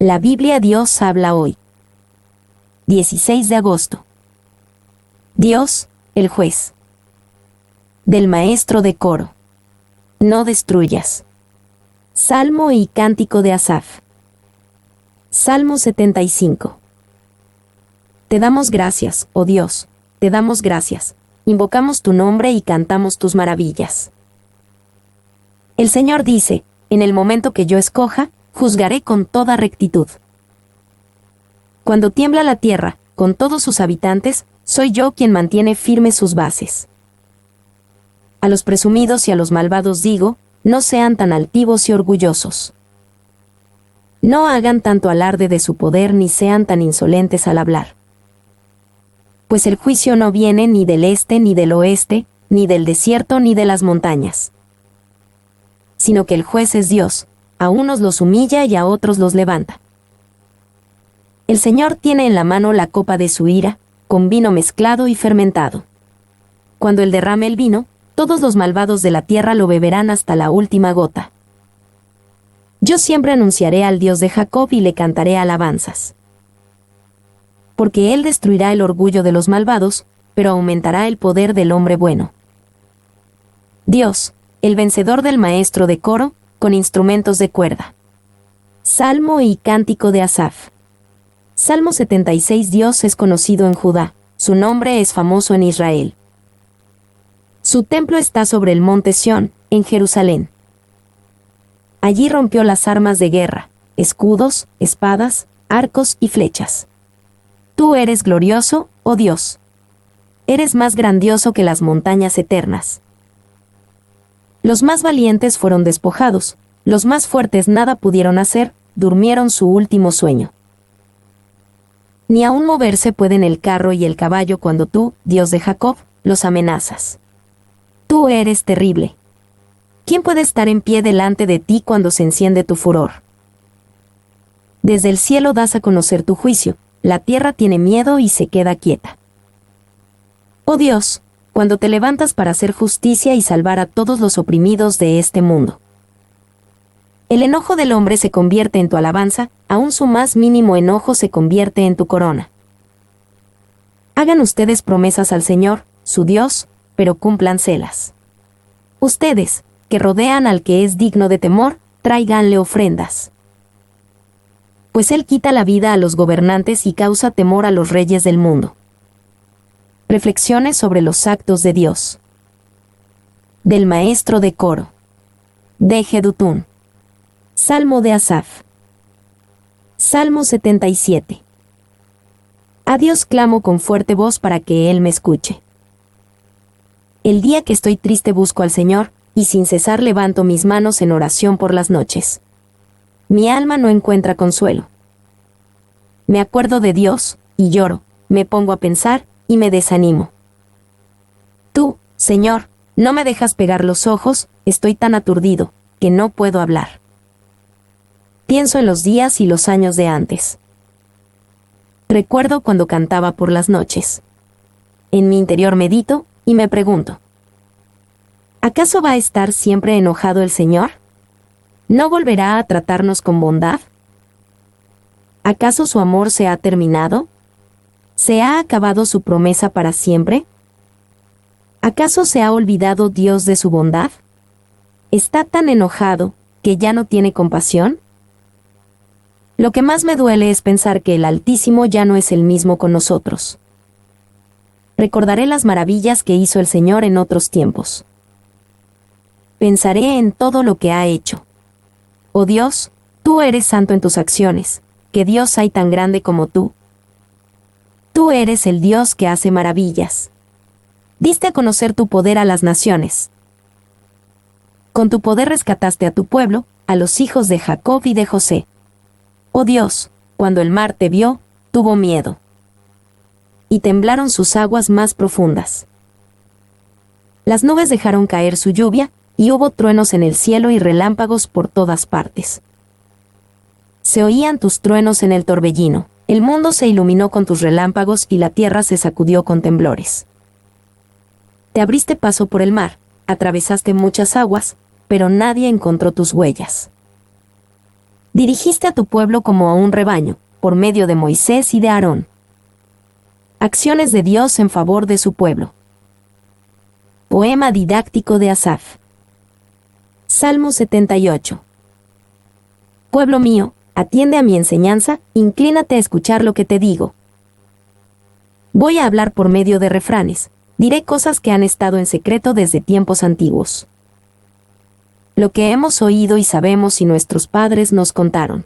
La Biblia Dios habla hoy. 16 de agosto. Dios, el juez. Del maestro de coro. No destruyas. Salmo y cántico de Asaf. Salmo 75. Te damos gracias, oh Dios, te damos gracias. Invocamos tu nombre y cantamos tus maravillas. El Señor dice, en el momento que yo escoja, juzgaré con toda rectitud. Cuando tiembla la tierra, con todos sus habitantes, soy yo quien mantiene firmes sus bases. A los presumidos y a los malvados digo, no sean tan altivos y orgullosos. No hagan tanto alarde de su poder ni sean tan insolentes al hablar. Pues el juicio no viene ni del este ni del oeste, ni del desierto ni de las montañas. Sino que el juez es Dios, a unos los humilla y a otros los levanta. El Señor tiene en la mano la copa de su ira, con vino mezclado y fermentado. Cuando Él derrame el vino, todos los malvados de la tierra lo beberán hasta la última gota. Yo siempre anunciaré al Dios de Jacob y le cantaré alabanzas. Porque Él destruirá el orgullo de los malvados, pero aumentará el poder del hombre bueno. Dios, el vencedor del maestro de coro, con instrumentos de cuerda. Salmo y cántico de Asaf. Salmo 76. Dios es conocido en Judá, su nombre es famoso en Israel. Su templo está sobre el monte Sión, en Jerusalén. Allí rompió las armas de guerra, escudos, espadas, arcos y flechas. Tú eres glorioso, oh Dios. Eres más grandioso que las montañas eternas. Los más valientes fueron despojados, los más fuertes nada pudieron hacer, durmieron su último sueño. Ni aún moverse pueden el carro y el caballo cuando tú, Dios de Jacob, los amenazas. Tú eres terrible. ¿Quién puede estar en pie delante de ti cuando se enciende tu furor? Desde el cielo das a conocer tu juicio, la tierra tiene miedo y se queda quieta. Oh Dios, cuando te levantas para hacer justicia y salvar a todos los oprimidos de este mundo. El enojo del hombre se convierte en tu alabanza, aún su más mínimo enojo se convierte en tu corona. Hagan ustedes promesas al Señor, su Dios, pero cúmplanselas. Ustedes, que rodean al que es digno de temor, tráiganle ofrendas. Pues Él quita la vida a los gobernantes y causa temor a los reyes del mundo. Reflexiones sobre los actos de Dios. Del maestro de coro. De Jedutún. Salmo de Asaf. Salmo 77. A Dios clamo con fuerte voz para que Él me escuche. El día que estoy triste busco al Señor, y sin cesar levanto mis manos en oración por las noches. Mi alma no encuentra consuelo. Me acuerdo de Dios, y lloro, me pongo a pensar, y me desanimo. Tú, Señor, no me dejas pegar los ojos, estoy tan aturdido, que no puedo hablar. Pienso en los días y los años de antes. Recuerdo cuando cantaba por las noches. En mi interior medito, y me pregunto, ¿acaso va a estar siempre enojado el Señor? ¿No volverá a tratarnos con bondad? ¿Acaso su amor se ha terminado? ¿Se ha acabado su promesa para siempre? ¿Acaso se ha olvidado Dios de su bondad? ¿Está tan enojado que ya no tiene compasión? Lo que más me duele es pensar que el Altísimo ya no es el mismo con nosotros. Recordaré las maravillas que hizo el Señor en otros tiempos. Pensaré en todo lo que ha hecho. Oh Dios, tú eres santo en tus acciones, ¿qué Dios hay tan grande como tú? Tú eres el Dios que hace maravillas. Diste a conocer tu poder a las naciones. Con tu poder rescataste a tu pueblo, a los hijos de Jacob y de José. Oh Dios, cuando el mar te vio, tuvo miedo. Y temblaron sus aguas más profundas. Las nubes dejaron caer su lluvia, y hubo truenos en el cielo y relámpagos por todas partes. Se oían tus truenos en el torbellino. El mundo se iluminó con tus relámpagos y la tierra se sacudió con temblores. Te abriste paso por el mar, atravesaste muchas aguas, pero nadie encontró tus huellas. Dirigiste a tu pueblo como a un rebaño, por medio de Moisés y de Aarón. Acciones de Dios en favor de su pueblo. Poema didáctico de Asaf. Salmo 78. Pueblo mío, atiende a mi enseñanza, inclínate a escuchar lo que te digo. Voy a hablar por medio de refranes, diré cosas que han estado en secreto desde tiempos antiguos. Lo que hemos oído y sabemos y nuestros padres nos contaron.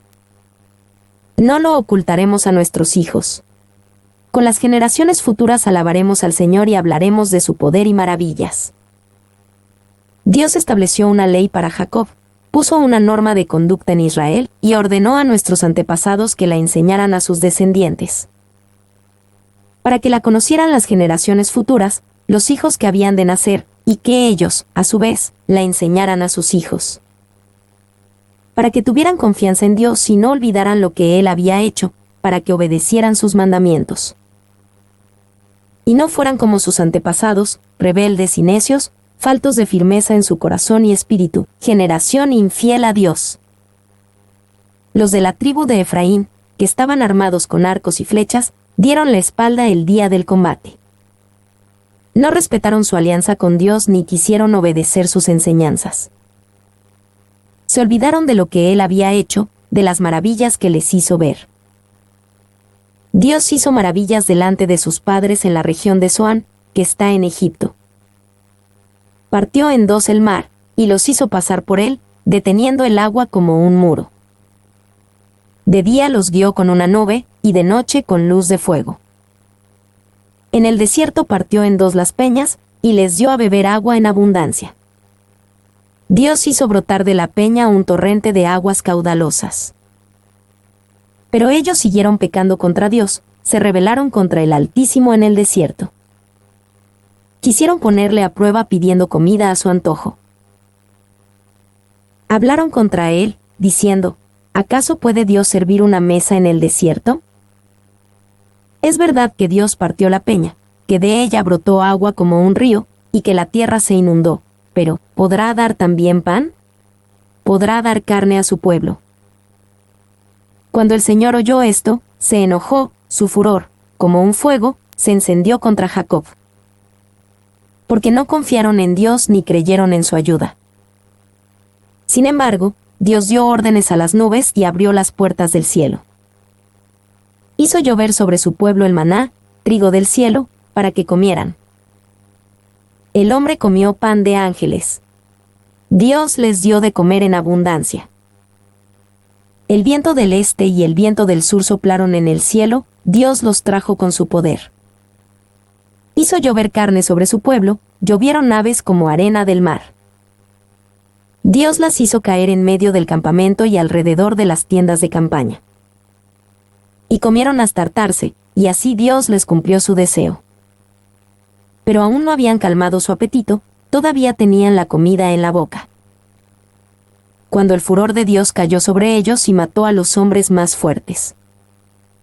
No lo ocultaremos a nuestros hijos. Con las generaciones futuras alabaremos al Señor y hablaremos de su poder y maravillas. Dios estableció una ley para Jacob, puso una norma de conducta en Israel y ordenó a nuestros antepasados que la enseñaran a sus descendientes. Para que la conocieran las generaciones futuras, los hijos que habían de nacer, y que ellos, a su vez, la enseñaran a sus hijos. Para que tuvieran confianza en Dios y no olvidaran lo que Él había hecho, para que obedecieran sus mandamientos. Y no fueran como sus antepasados, rebeldes y necios, faltos de firmeza en su corazón y espíritu, generación infiel a Dios. Los de la tribu de Efraín, que estaban armados con arcos y flechas, dieron la espalda el día del combate. No respetaron su alianza con Dios ni quisieron obedecer sus enseñanzas. Se olvidaron de lo que Él había hecho, de las maravillas que les hizo ver. Dios hizo maravillas delante de sus padres en la región de Zoán, que está en Egipto. Partió en dos el mar, y los hizo pasar por él, deteniendo el agua como un muro. De día los guió con una nube, y de noche con luz de fuego. En el desierto partió en dos las peñas, y les dio a beber agua en abundancia. Dios hizo brotar de la peña un torrente de aguas caudalosas. Pero ellos siguieron pecando contra Dios, se rebelaron contra el Altísimo en el desierto. Quisieron ponerle a prueba pidiendo comida a su antojo. Hablaron contra él, diciendo, ¿acaso puede Dios servir una mesa en el desierto? Es verdad que Dios partió la peña, que de ella brotó agua como un río, y que la tierra se inundó, pero ¿podrá dar también pan? ¿Podrá dar carne a su pueblo? Cuando el Señor oyó esto, se enojó, su furor, como un fuego, se encendió contra Jacob. Porque no confiaron en Dios ni creyeron en su ayuda. Sin embargo, Dios dio órdenes a las nubes y abrió las puertas del cielo. Hizo llover sobre su pueblo el maná, trigo del cielo, para que comieran. El hombre comió pan de ángeles. Dios les dio de comer en abundancia. El viento del este y el viento del sur soplaron en el cielo, Dios los trajo con su poder. Hizo llover carne sobre su pueblo, llovieron aves como arena del mar. Dios las hizo caer en medio del campamento y alrededor de las tiendas de campaña. Y comieron hasta hartarse, y así Dios les cumplió su deseo. Pero aún no habían calmado su apetito, todavía tenían la comida en la boca. Cuando el furor de Dios cayó sobre ellos y mató a los hombres más fuertes.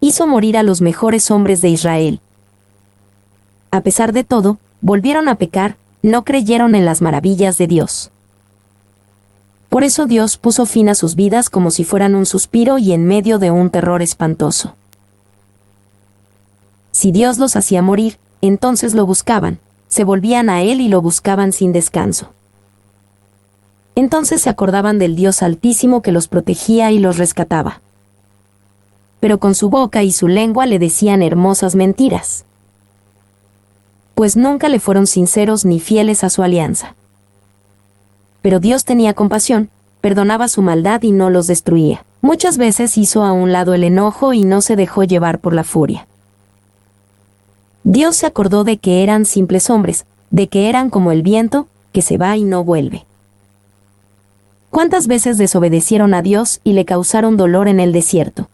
Hizo morir a los mejores hombres de Israel. A pesar de todo, volvieron a pecar, no creyeron en las maravillas de Dios. Por eso Dios puso fin a sus vidas como si fueran un suspiro y en medio de un terror espantoso. Si Dios los hacía morir, entonces lo buscaban, se volvían a Él y lo buscaban sin descanso. Entonces se acordaban del Dios Altísimo que los protegía y los rescataba. Pero con su boca y su lengua le decían hermosas mentiras. Pues nunca le fueron sinceros ni fieles a su alianza. Pero Dios tenía compasión, perdonaba su maldad y no los destruía. Muchas veces hizo a un lado el enojo y no se dejó llevar por la furia. Dios se acordó de que eran simples hombres, de que eran como el viento, que se va y no vuelve. ¿Cuántas veces desobedecieron a Dios y le causaron dolor en el desierto?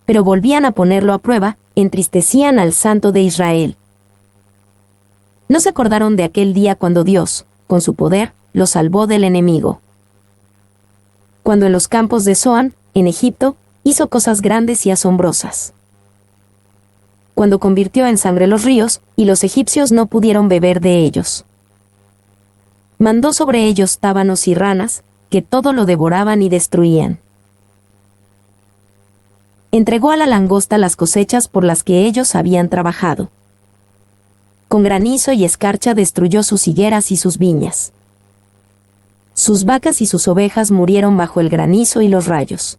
Pero volvían a ponerlo a prueba, entristecían al Santo de Israel. No se acordaron de aquel día cuando Dios, con su poder, los salvó del enemigo. Cuando en los campos de Zoán, en Egipto, hizo cosas grandes y asombrosas. Cuando convirtió en sangre los ríos, y los egipcios no pudieron beber de ellos. Mandó sobre ellos tábanos y ranas, que todo lo devoraban y destruían. Entregó a la langosta las cosechas por las que ellos habían trabajado. Con granizo y escarcha destruyó sus higueras y sus viñas. Sus vacas y sus ovejas murieron bajo el granizo y los rayos.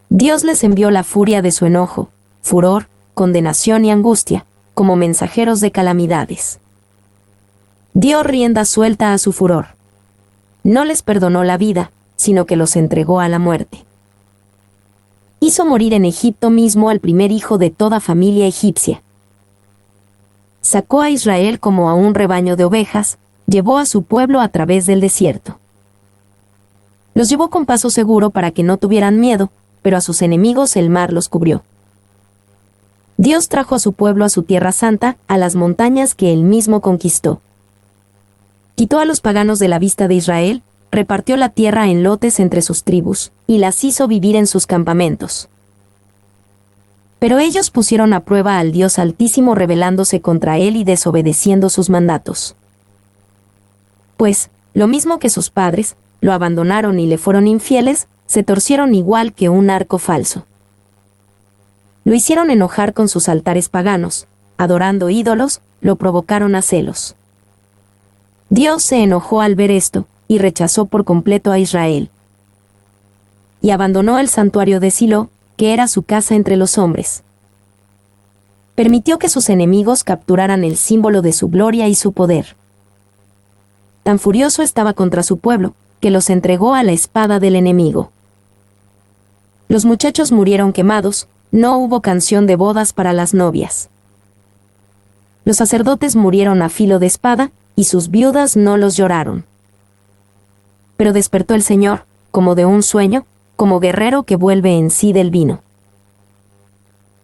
Dios les envió la furia de su enojo, furor, condenación y angustia, como mensajeros de calamidades. Dio rienda suelta a su furor. No les perdonó la vida, sino que los entregó a la muerte. Hizo morir en Egipto mismo al primer hijo de toda familia egipcia. Sacó a Israel como a un rebaño de ovejas, llevó a su pueblo a través del desierto. Los llevó con paso seguro para que no tuvieran miedo, pero a sus enemigos el mar los cubrió. Dios trajo a su pueblo a su tierra santa, a las montañas que él mismo conquistó. Quitó a los paganos de la vista de Israel, repartió la tierra en lotes entre sus tribus, y las hizo vivir en sus campamentos. Pero ellos pusieron a prueba al Dios Altísimo rebelándose contra él y desobedeciendo sus mandatos. Pues, lo mismo que sus padres, lo abandonaron y le fueron infieles, se torcieron igual que un arco falso. Lo hicieron enojar con sus altares paganos, adorando ídolos, lo provocaron a celos. Dios se enojó al ver esto, y rechazó por completo a Israel. Y abandonó el santuario de Silo, que era su casa entre los hombres. Permitió que sus enemigos capturaran el símbolo de su gloria y su poder. Tan furioso estaba contra su pueblo, que los entregó a la espada del enemigo. Los muchachos murieron quemados, no hubo canción de bodas para las novias. Los sacerdotes murieron a filo de espada, y sus viudas no los lloraron. Pero despertó el Señor, como de un sueño, como guerrero que vuelve en sí del vino.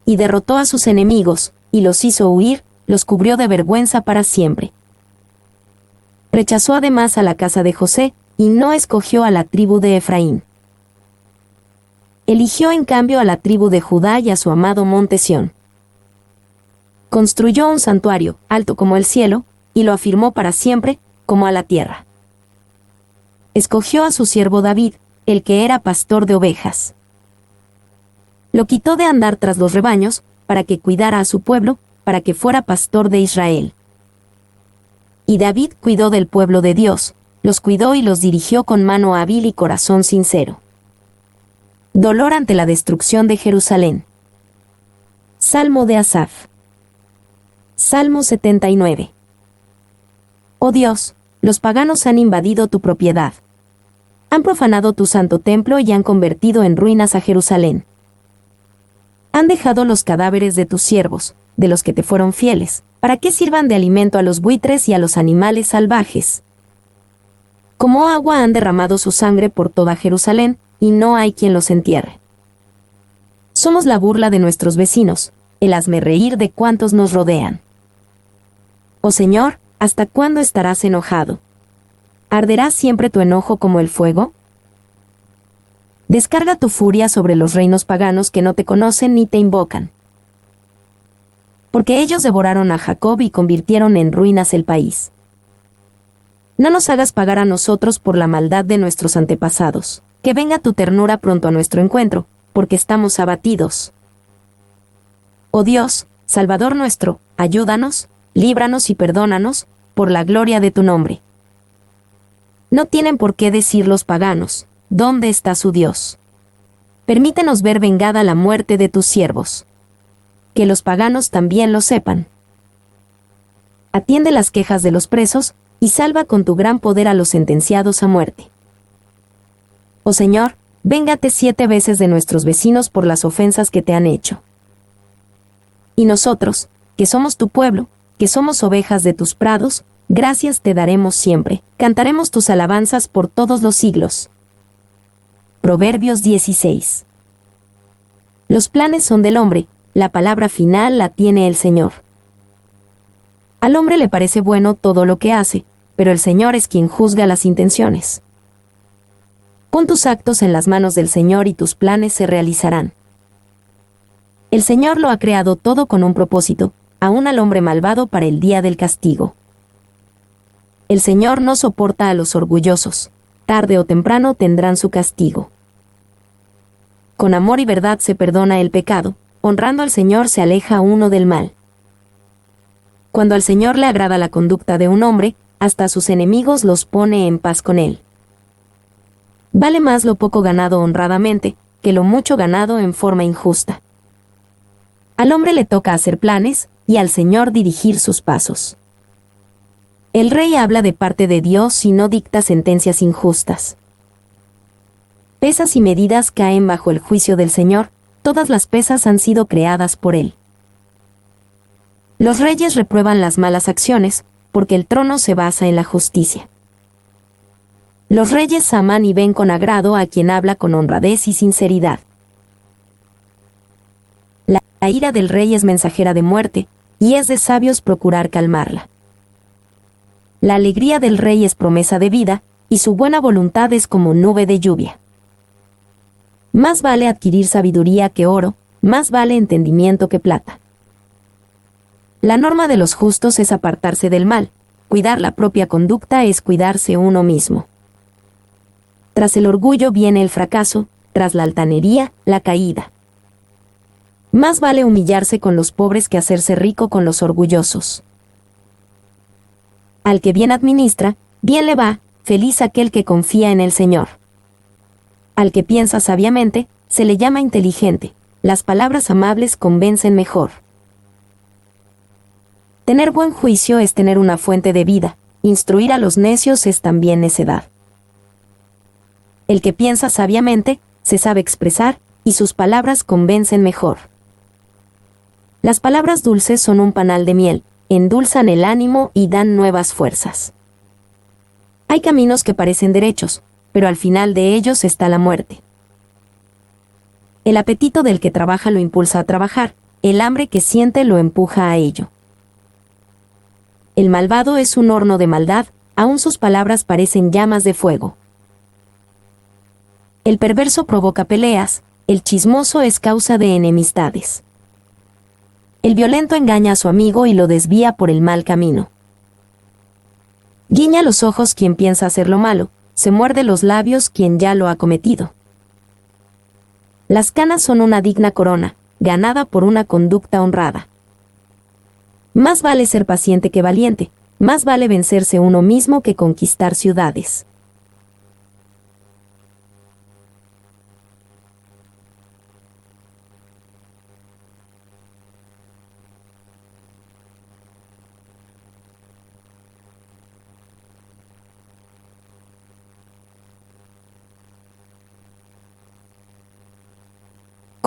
Y derrotó a sus enemigos, y los hizo huir, los cubrió de vergüenza para siempre. Rechazó además a la casa de José, y no escogió a la tribu de Efraín. Eligió en cambio a la tribu de Judá y a su amado monte Sión. Construyó un santuario, alto como el cielo, y lo afirmó para siempre, como a la tierra. Escogió a su siervo David, el que era pastor de ovejas. Lo quitó de andar tras los rebaños, para que cuidara a su pueblo, para que fuera pastor de Israel. Y David cuidó del pueblo de Dios, los cuidó y los dirigió con mano hábil y corazón sincero. Dolor ante la destrucción de Jerusalén. Salmo de Asaf. Salmo 79. Oh Dios, los paganos han invadido tu propiedad. Han profanado tu santo templo y han convertido en ruinas a Jerusalén. Han dejado los cadáveres de tus siervos, de los que te fueron fieles, para que sirvan de alimento a los buitres y a los animales salvajes. Como agua han derramado su sangre por toda Jerusalén, y no hay quien los entierre. Somos la burla de nuestros vecinos, el hazmerreír de cuantos nos rodean. Oh Señor, ¿hasta cuándo estarás enojado? ¿Arderá siempre tu enojo como el fuego? Descarga tu furia sobre los reinos paganos que no te conocen ni te invocan. Porque ellos devoraron a Jacob y convirtieron en ruinas el país. No nos hagas pagar a nosotros por la maldad de nuestros antepasados. Que venga tu ternura pronto a nuestro encuentro, porque estamos abatidos. Oh Dios, Salvador nuestro, ayúdanos, líbranos y perdónanos, por la gloria de tu nombre. No tienen por qué decir los paganos, ¿dónde está su Dios? Permítenos ver vengada la muerte de tus siervos. Que los paganos también lo sepan. Atiende las quejas de los presos, y salva con tu gran poder a los sentenciados a muerte. Oh Señor, véngate 7 veces de nuestros vecinos por las ofensas que te han hecho. Y nosotros, que somos tu pueblo, que somos ovejas de tus prados, gracias te daremos siempre, cantaremos tus alabanzas por todos los siglos. Proverbios 16. Los planes son del hombre, la palabra final la tiene el Señor. Al hombre le parece bueno todo lo que hace, pero el Señor es quien juzga las intenciones. Pon tus actos en las manos del Señor y tus planes se realizarán. El Señor lo ha creado todo con un propósito, aún al hombre malvado para el día del castigo. El Señor no soporta a los orgullosos, tarde o temprano tendrán su castigo. Con amor y verdad se perdona el pecado, honrando al Señor se aleja uno del mal. Cuando al Señor le agrada la conducta de un hombre, hasta sus enemigos los pone en paz con él. Vale más lo poco ganado honradamente, que lo mucho ganado en forma injusta. Al hombre le toca hacer planes, y al Señor dirigir sus pasos. El rey habla de parte de Dios y no dicta sentencias injustas. Pesas y medidas caen bajo el juicio del Señor, todas las pesas han sido creadas por Él. Los reyes reprueban las malas acciones, porque el trono se basa en la justicia. Los reyes aman y ven con agrado a quien habla con honradez y sinceridad. La ira del rey es mensajera de muerte, y es de sabios procurar calmarla. La alegría del rey es promesa de vida, y su buena voluntad es como nube de lluvia. Más vale adquirir sabiduría que oro, más vale entendimiento que plata. La norma de los justos es apartarse del mal, cuidar la propia conducta es cuidarse uno mismo. Tras el orgullo viene el fracaso, tras la altanería, la caída. Más vale humillarse con los pobres que hacerse rico con los orgullosos. Al que bien administra, bien le va, feliz aquel que confía en el Señor. Al que piensa sabiamente, se le llama inteligente, las palabras amables convencen mejor. Tener buen juicio es tener una fuente de vida, instruir a los necios es también necedad. El que piensa sabiamente, se sabe expresar, y sus palabras convencen mejor. Las palabras dulces son un panal de miel, endulzan el ánimo y dan nuevas fuerzas. Hay caminos que parecen derechos, pero al final de ellos está la muerte. El apetito del que trabaja lo impulsa a trabajar, el hambre que siente lo empuja a ello. El malvado es un horno de maldad, aún sus palabras parecen llamas de fuego. El perverso provoca peleas, el chismoso es causa de enemistades. El violento engaña a su amigo y lo desvía por el mal camino. Guiña los ojos quien piensa hacer lo malo, se muerde los labios quien ya lo ha cometido. Las canas son una digna corona, ganada por una conducta honrada. Más vale ser paciente que valiente, más vale vencerse uno mismo que conquistar ciudades.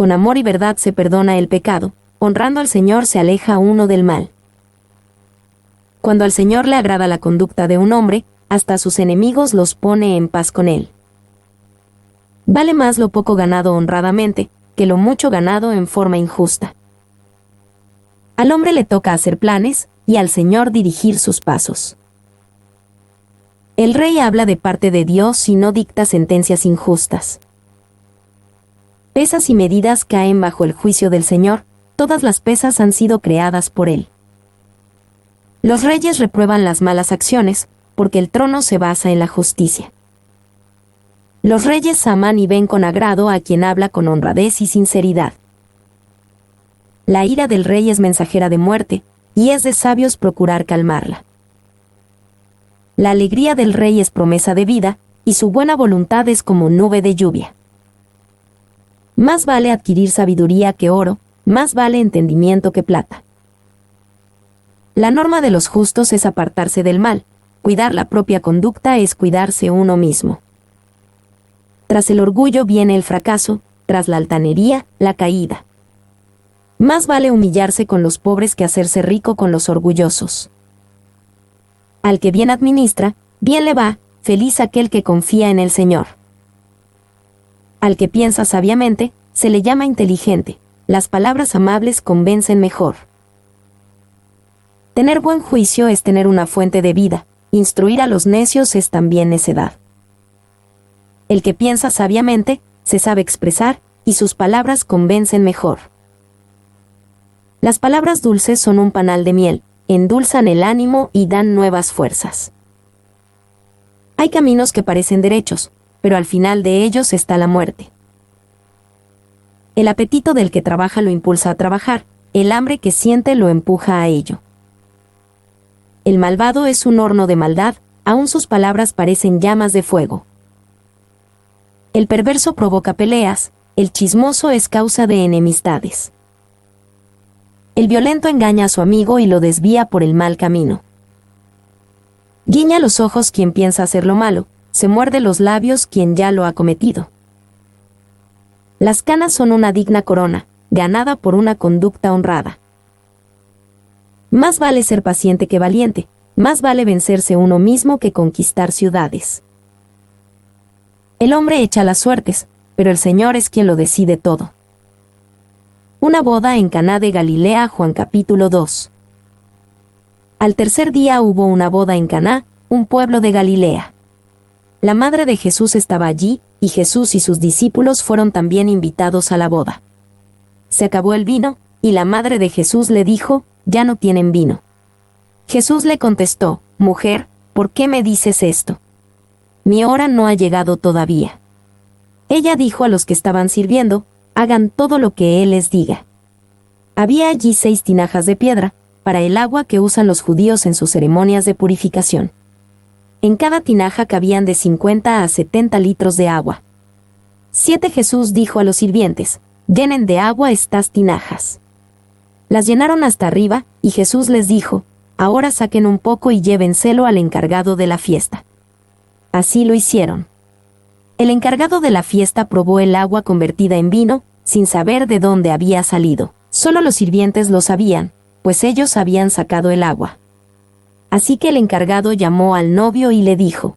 Con amor y verdad se perdona el pecado, honrando al Señor se aleja uno del mal. Cuando al Señor le agrada la conducta de un hombre, hasta sus enemigos los pone en paz con él. Vale más lo poco ganado honradamente, que lo mucho ganado en forma injusta. Al hombre le toca hacer planes, y al Señor dirigir sus pasos. El rey habla de parte de Dios y no dicta sentencias injustas. Pesas y medidas caen bajo el juicio del Señor, todas las pesas han sido creadas por Él. Los reyes reprueban las malas acciones, porque el trono se basa en la justicia. Los reyes aman y ven con agrado a quien habla con honradez y sinceridad. La ira del rey es mensajera de muerte, y es de sabios procurar calmarla. La alegría del rey es promesa de vida, y su buena voluntad es como nube de lluvia. Más vale adquirir sabiduría que oro, más vale entendimiento que plata. La norma de los justos es apartarse del mal, cuidar la propia conducta es cuidarse uno mismo. Tras el orgullo viene el fracaso, tras la altanería, la caída. Más vale humillarse con los pobres que hacerse rico con los orgullosos. Al que bien administra, bien le va, feliz aquel que confía en el Señor. Al que piensa sabiamente, se le llama inteligente, las palabras amables convencen mejor. Tener buen juicio es tener una fuente de vida, instruir a los necios es también necedad. El que piensa sabiamente, se sabe expresar, y sus palabras convencen mejor. Las palabras dulces son un panal de miel, endulzan el ánimo y dan nuevas fuerzas. Hay caminos que parecen derechos, pero al final de ellos está la muerte. El apetito del que trabaja lo impulsa a trabajar, el hambre que siente lo empuja a ello. El malvado es un horno de maldad, aún sus palabras parecen llamas de fuego. El perverso provoca peleas, el chismoso es causa de enemistades. El violento engaña a su amigo y lo desvía por el mal camino. Guiña los ojos quien piensa hacer lo malo, se muerde los labios quien ya lo ha cometido. Las canas son una digna corona, ganada por una conducta honrada. Más vale ser paciente que valiente, más vale vencerse uno mismo que conquistar ciudades. El hombre echa las suertes, pero el Señor es quien lo decide todo. Una boda en Caná de Galilea, Juan capítulo 2. Al tercer día hubo una boda en Caná, un pueblo de Galilea. La madre de Jesús estaba allí, y Jesús y sus discípulos fueron también invitados a la boda. Se acabó el vino, y la madre de Jesús le dijo, «Ya no tienen vino». Jesús le contestó, «Mujer, ¿por qué me dices esto? Mi hora no ha llegado todavía». Ella dijo a los que estaban sirviendo, «Hagan todo lo que Él les diga». Había allí 6 tinajas de piedra, para el agua que usan los judíos en sus ceremonias de purificación. En cada tinaja cabían de 50 a 70 litros de agua. 7 Jesús dijo a los sirvientes, «Llenen de agua estas tinajas». Las llenaron hasta arriba, y Jesús les dijo, «Ahora saquen un poco y llévenselo al encargado de la fiesta». Así lo hicieron. El encargado de la fiesta probó el agua convertida en vino, sin saber de dónde había salido. Solo los sirvientes lo sabían, pues ellos habían sacado el agua. Así que el encargado llamó al novio y le dijo,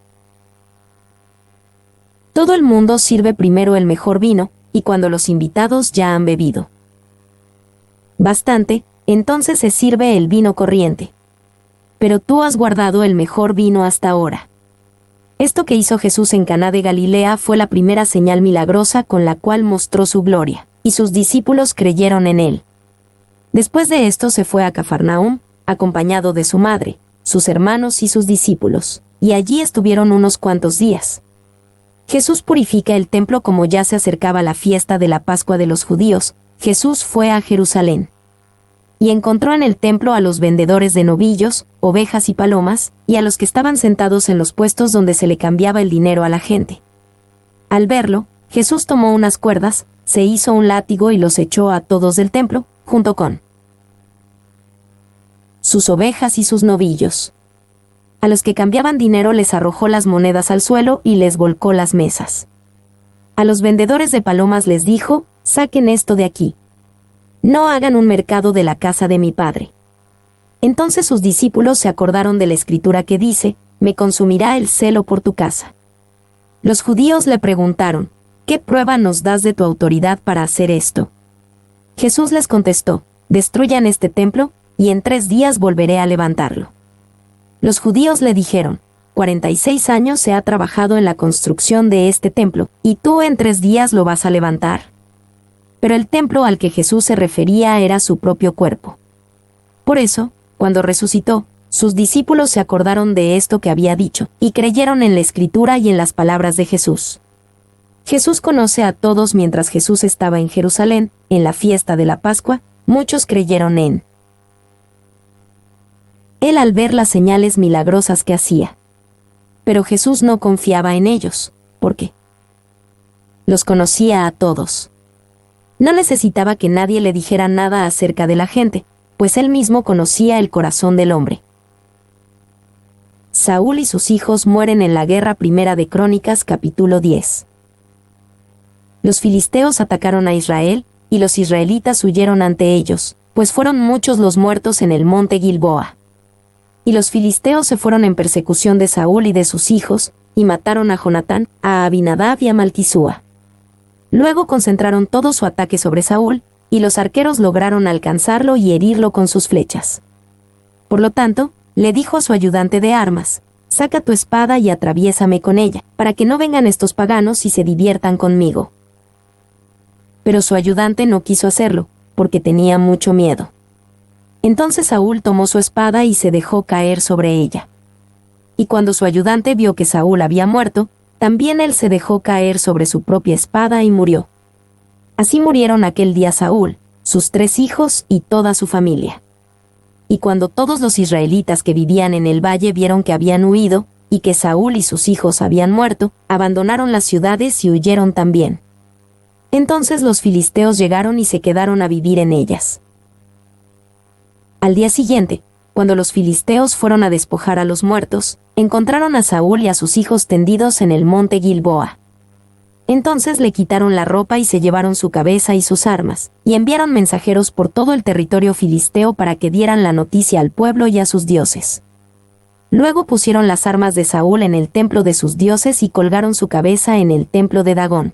«Todo el mundo sirve primero el mejor vino, y cuando los invitados ya han bebido bastante, entonces se sirve el vino corriente. Pero tú has guardado el mejor vino hasta ahora». Esto que hizo Jesús en Caná de Galilea fue la primera señal milagrosa con la cual mostró su gloria, y sus discípulos creyeron en él. Después de esto se fue a Cafarnaúm, acompañado de su madre, sus hermanos y sus discípulos, y allí estuvieron unos cuantos días. Jesús purifica el templo. Como ya se acercaba la fiesta de la Pascua de los judíos, Jesús fue a Jerusalén. Y encontró en el templo a los vendedores de novillos, ovejas y palomas, y a los que estaban sentados en los puestos donde se le cambiaba el dinero a la gente. Al verlo, Jesús tomó unas cuerdas, se hizo un látigo y los echó a todos del templo, junto con sus ovejas y sus novillos. A los que cambiaban dinero les arrojó las monedas al suelo y les volcó las mesas. A los vendedores de palomas les dijo, «Saquen esto de aquí. No hagan un mercado de la casa de mi Padre». Entonces sus discípulos se acordaron de la escritura que dice, «Me consumirá el celo por tu casa». Los judíos le preguntaron, «¿Qué prueba nos das de tu autoridad para hacer esto?». Jesús les contestó, «Destruyan este templo, y en 3 días volveré a levantarlo». Los judíos le dijeron, 46 años se ha trabajado en la construcción de este templo, y tú en 3 días lo vas a levantar. Pero el templo al que Jesús se refería era su propio cuerpo. Por eso, cuando resucitó, sus discípulos se acordaron de esto que había dicho, y creyeron en la Escritura y en las palabras de Jesús. Jesús conoce a todos. Mientras Jesús estaba en Jerusalén, en la fiesta de la Pascua, muchos creyeron en él al ver las señales milagrosas que hacía. Pero Jesús no confiaba en ellos, porque los conocía a todos. No necesitaba que nadie le dijera nada acerca de la gente, pues él mismo conocía el corazón del hombre. Saúl y sus hijos mueren en la guerra. Primera de Crónicas capítulo 10. Los filisteos atacaron a Israel, y los israelitas huyeron ante ellos, pues fueron muchos los muertos en el monte Gilboa. Y los filisteos se fueron en persecución de Saúl y de sus hijos, y mataron a Jonatán, a Abinadab y a Malquisúa. Luego concentraron todo su ataque sobre Saúl, y los arqueros lograron alcanzarlo y herirlo con sus flechas. Por lo tanto, le dijo a su ayudante de armas, «Saca tu espada y atraviésame con ella, para que no vengan estos paganos y se diviertan conmigo». Pero su ayudante no quiso hacerlo, porque tenía mucho miedo. Entonces Saúl tomó su espada y se dejó caer sobre ella. y cuando su ayudante vio que Saúl había muerto, también él se dejó caer sobre su propia espada y murió. Así murieron aquel día Saúl, sus 3 hijos y toda su familia. Y cuando todos los israelitas que vivían en el valle vieron que habían huido, y que Saúl y sus hijos habían muerto, abandonaron las ciudades y huyeron también. Entonces los filisteos llegaron y se quedaron a vivir en ellas. Al día siguiente, cuando los filisteos fueron a despojar a los muertos, encontraron a Saúl y a sus hijos tendidos en el monte Gilboa. Entonces le quitaron la ropa y se llevaron su cabeza y sus armas, y enviaron mensajeros por todo el territorio filisteo para que dieran la noticia al pueblo y a sus dioses. Luego pusieron las armas de Saúl en el templo de sus dioses y colgaron su cabeza en el templo de Dagón.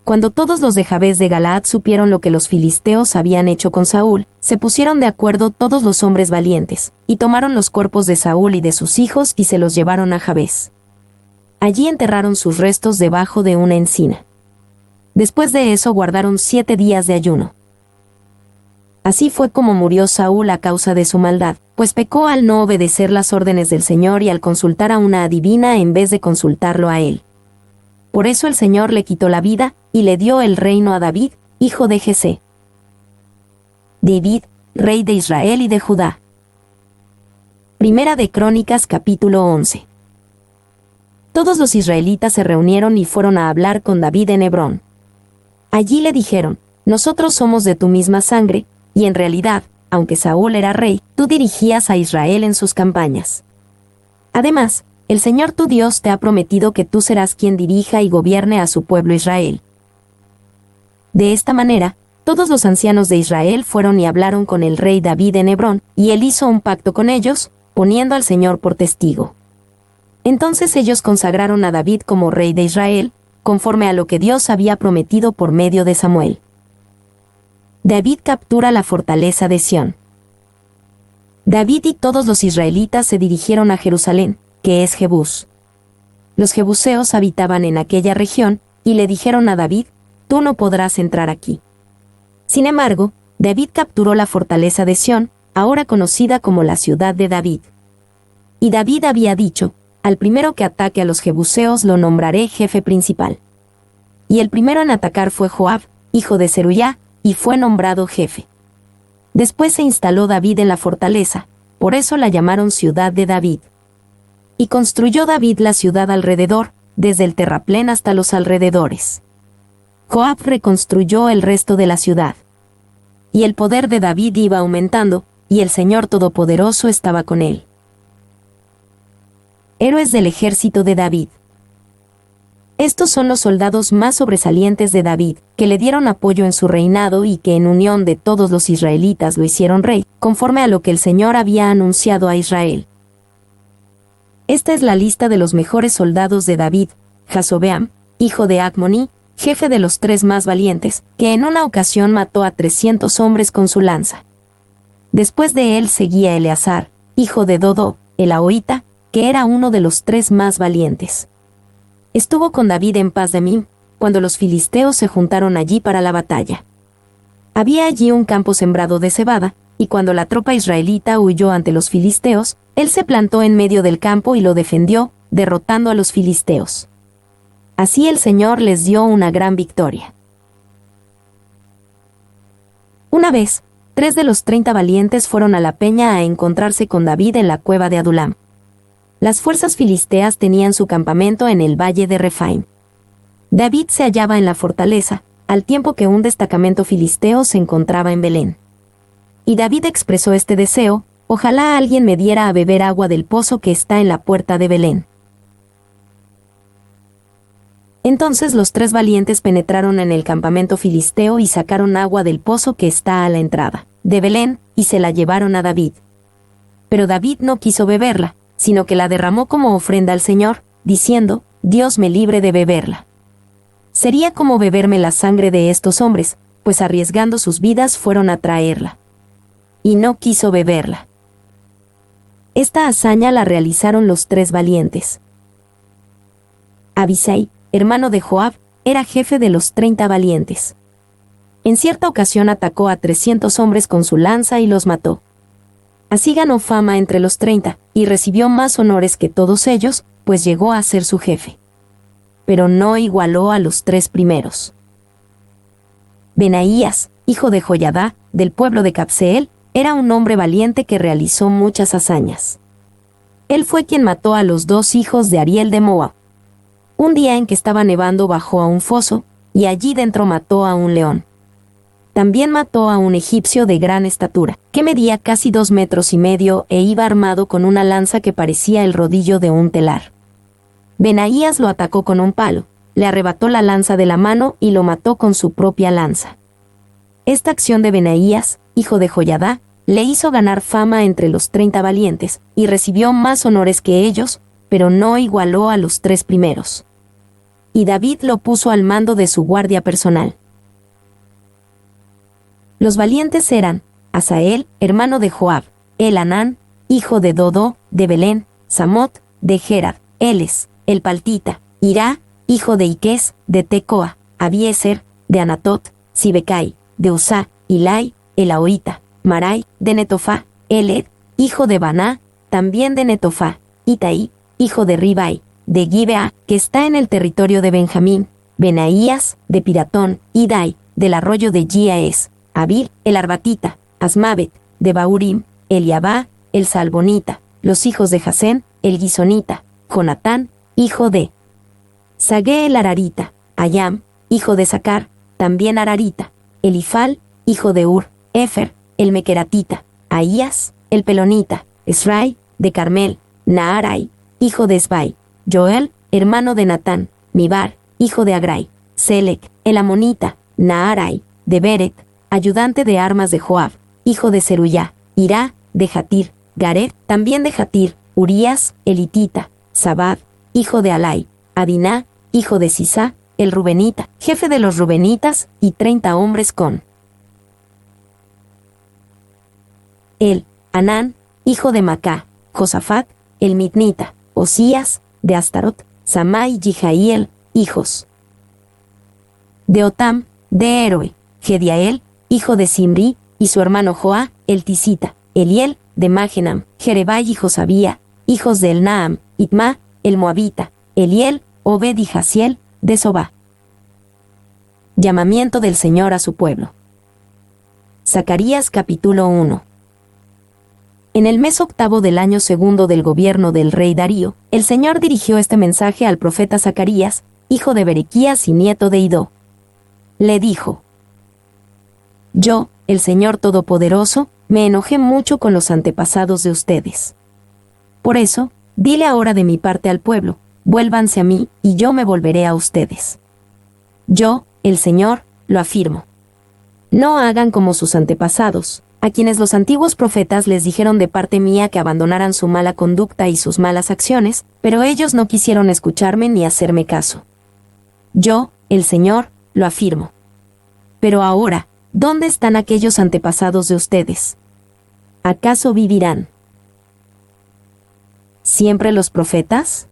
Cuando todos los de Jabes de Galaad supieron lo que los filisteos habían hecho con Saúl, se pusieron de acuerdo todos los hombres valientes, y tomaron los cuerpos de Saúl y de sus hijos y se los llevaron a Jabes. Allí enterraron sus restos debajo de una encina. Después de eso guardaron 7 días de ayuno. Así fue como murió Saúl a causa de su maldad, pues pecó al no obedecer las órdenes del Señor y al consultar a una adivina en vez de consultarlo a él. Por eso el Señor le quitó la vida, y le dio el reino a David, hijo de Jesé. David, rey de Israel y de Judá. Primera de Crónicas capítulo 11. Todos los israelitas se reunieron y fueron a hablar con David en Hebrón. Allí le dijeron: nosotros somos de tu misma sangre, y en realidad, aunque Saúl era rey, tú dirigías a Israel en sus campañas. Además, el Señor tu Dios te ha prometido que tú serás quien dirija y gobierne a su pueblo Israel. De esta manera, todos los ancianos de Israel fueron y hablaron con el rey David en Hebrón, y él hizo un pacto con ellos, poniendo al Señor por testigo. Entonces ellos consagraron a David como rey de Israel, conforme a lo que Dios había prometido por medio de Samuel. David captura la fortaleza de Sión. David y todos los israelitas se dirigieron a Jerusalén, que es Jebús. Los jebuseos habitaban en aquella región, y le dijeron a David: tú no podrás entrar aquí. Sin embargo, David capturó la fortaleza de Sión, ahora conocida como la ciudad de David. Y David había dicho: al primero que ataque a los jebuseos lo nombraré jefe principal. Y el primero en atacar fue Joab, hijo de Zeruiá, y fue nombrado jefe. Después se instaló David en la fortaleza, por eso la llamaron ciudad de David. Y construyó David la ciudad alrededor, desde el terraplén hasta los alrededores. Joab reconstruyó el resto de la ciudad. Y el poder de David iba aumentando, y el Señor Todopoderoso estaba con él. Héroes del ejército de David. Estos son los soldados más sobresalientes de David, que le dieron apoyo en su reinado y que en unión de todos los israelitas lo hicieron rey, conforme a lo que el Señor había anunciado a Israel. Esta es la lista de los mejores soldados de David: Jasobeam, hijo de Acmoní, jefe de los 3 más valientes, que en una ocasión mató a 300 hombres con su lanza. Después de él seguía Eleazar, hijo de Dodo, el ahoita, que era uno de los 3 más valientes. Estuvo con David en Pas-damim, cuando los filisteos se juntaron allí para la batalla. Había allí un campo sembrado de cebada, y cuando la tropa israelita huyó ante los filisteos, él se plantó en medio del campo y lo defendió, derrotando a los filisteos. Así el Señor les dio una gran victoria. Una vez, 3 de los 30 valientes fueron a la peña a encontrarse con David en la cueva de Adulam. Las fuerzas filisteas tenían su campamento en el valle de Refaim. David se hallaba en la fortaleza, al tiempo que un destacamento filisteo se encontraba en Belén. Y David expresó este deseo: ojalá alguien me diera a beber agua del pozo que está en la puerta de Belén. Entonces los 3 valientes penetraron en el campamento filisteo y sacaron agua del pozo que está a la entrada de Belén, y se la llevaron a David. Pero David no quiso beberla, sino que la derramó como ofrenda al Señor, diciendo: Dios me libre de beberla. Sería como beberme la sangre de estos hombres, pues arriesgando sus vidas fueron a traerla. Y no quiso beberla. Esta hazaña la realizaron los 3 valientes. Abisai, hermano de Joab, era jefe de los 30 valientes. En cierta ocasión atacó a 300 hombres con su lanza y los mató. Así ganó fama entre los 30, y recibió más honores que todos ellos, pues llegó a ser su jefe. Pero no igualó a los 3 primeros. Benaías, hijo de Joiadá, del pueblo de Cabseel, era un hombre valiente que realizó muchas hazañas. Él fue quien mató a los 2 hijos de Ariel de Moab. Un día en que estaba nevando bajó a un foso, y allí dentro mató a un león. También mató a un egipcio de gran estatura, que medía casi 2,5 metros e iba armado con una lanza que parecía el rodillo de un telar. Benaías lo atacó con un palo, le arrebató la lanza de la mano y lo mató con su propia lanza. Esta acción de Benaías, hijo de Joiadá, le hizo ganar fama entre los 30 valientes, y recibió más honores que ellos, pero no igualó a los 3 primeros. Y David lo puso al mando de su guardia personal. Los valientes eran Asael, hermano de Joab, Elhanán, hijo de Dodo, de Belén, Samot, de Gerard, Eles, el Paltita, Irá, hijo de Iques, de Tecoa, Abieser, de Anatot, Sibecai, de Usá, Ilai, el Ahoita, Marai, de Netofá, Eled, hijo de Baná, también de Netofá, Itaí, hijo de Ribai, de Gibea, que está en el territorio de Benjamín, Benaías, de Piratón, Idai, del arroyo de Giaes, Abil, el Arbatita, Asmavet, de Baurim, Eliabá, el Salbonita, los hijos de Jasén, el Gisonita, Jonatán, hijo de Sagué el Ararita, Ayam, hijo de Sacar, también Ararita, Elifal, hijo de Ur, Efer, el Mequeratita, Ahías, el Pelonita, Esrai, de Carmel, Naarai, hijo de Esbai, Joel, hermano de Natán, Mibar, hijo de Agrai, Selec, el Amonita, Naarai, de Beret, ayudante de armas de Joab, hijo de Zeruyá, Irá, de Jatir, Gared, también de Jatir, Urías, elitita, Sabad, hijo de Alai, Adiná, hijo de Sisá, el Rubenita, jefe de los Rubenitas, y 30 hombres con él, Anán, hijo de Macá, Josafat, el Mitnita, Osías, de Astarot, Samai y Jihaíel, hijos de Otam, de Héroe, Gediael, hijo de Simri, y su hermano Joá, el Tisita, Eliel, de Magenam, Jerebai y Josabía, hijos de Elnaam, Itma, el Moabita, Eliel, Obed y Jasiel, de Sobá. Llamamiento del Señor a su pueblo. Zacarías capítulo 1. En el mes 8 del año 2 del gobierno del rey Darío, el Señor dirigió este mensaje al profeta Zacarías, hijo de Berequías y nieto de Idó. Le dijo: Yo, el Señor Todopoderoso, me enojé mucho con los antepasados de ustedes. Por eso, dile ahora de mi parte al pueblo: vuélvanse a mí, y yo me volveré a ustedes. Yo, el Señor, lo afirmo. No hagan como sus antepasados, a quienes los antiguos profetas les dijeron de parte mía que abandonaran su mala conducta y sus malas acciones, pero ellos no quisieron escucharme ni hacerme caso. Yo, el Señor, lo afirmo. Pero ahora, ¿dónde están aquellos antepasados de ustedes? ¿Acaso vivirán siempre los profetas?